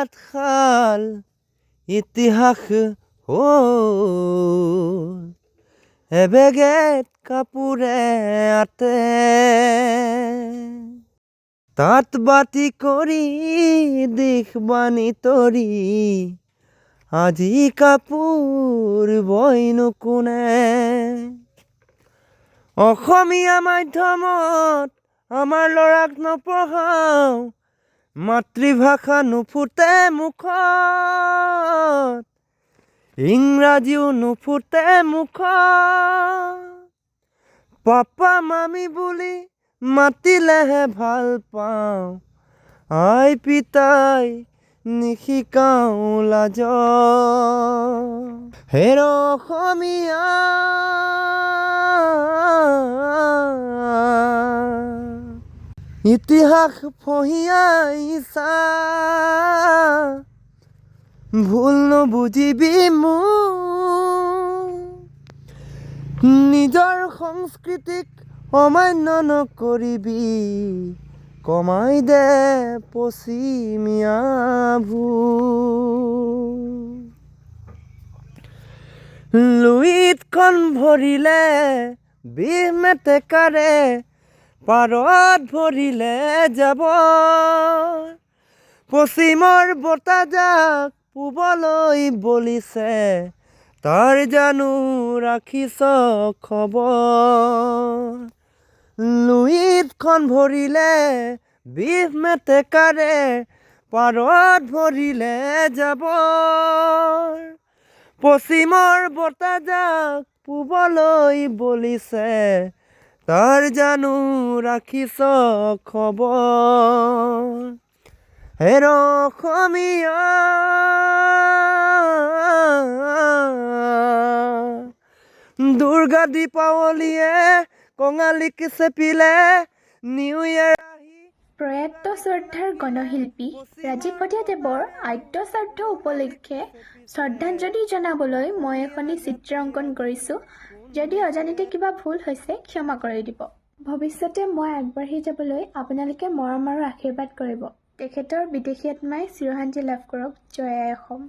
তাঁতশাল ইতিহাস হ'ল এবেগেত কাপোৰে আতে তাঁত বাতি কৰি দিশ বানি তৰি আজি কাপোৰ বয়নো কোনে অসমীয়া মাধ্যমত আমাৰ ল'ৰাক নপঢ়াওঁ মাতৃভাষা নুফুটে মুখত ইংৰাজীও নুফুটে মুখত পাপা মামী বুলি মাতিলেহে ভাল পাওঁ আই পিতাই নিশিকাওঁ লাজ হেৰ অসমীয়া ইতিহাস ফহিয়াইছা ভুল নুবুজিবি মোক নিজৰ সংস্কৃতিক অমান্য নকৰিবি কমাই দে পশ্চিমীয়া লুইতখন ভৰিলে বিহ মেটেকাৰে পাৰত ভৰিলে যাব পশ্চিমৰ বতাহজাক পূবলৈ বলিছে তাৰ জানো ৰাখিছ খবৰ লুইতখন ভৰিলে বিহ মেটেকাৰে পাৰত ভৰিলে যাব পশ্চিমৰ বতাহজাক পূবলৈ বলিছে তাৰ জানো ৰাখিছ খবৰ হেৰ অসমীয়া দুৰ্গা দীপাৱলীয়ে কঙালীক চেপিলে নিউ ইয়েৰ প্ৰয়াত শ্ৰদ্ধাৰ গণশিল্পী ৰাজীৱ ভট্টাদেৱৰ আদ্য শ্ৰাদ্ধ উপলক্ষে শ্ৰদ্ধাঞ্জলি জনাবলৈ মই এখনি চিত্ৰ অংকন কৰিছোঁ যদি অজানিতে কিবা ভুল হৈছে ক্ষমা কৰি দিব ভৱিষ্যতে মই আগবাঢ়ি যাবলৈ আপোনালোকে মৰম আৰু আশীৰ্বাদ কৰিব তেখেতৰ বিদেশী আত্মাই চিৰশান্তি লাভ কৰক জয় আই অসম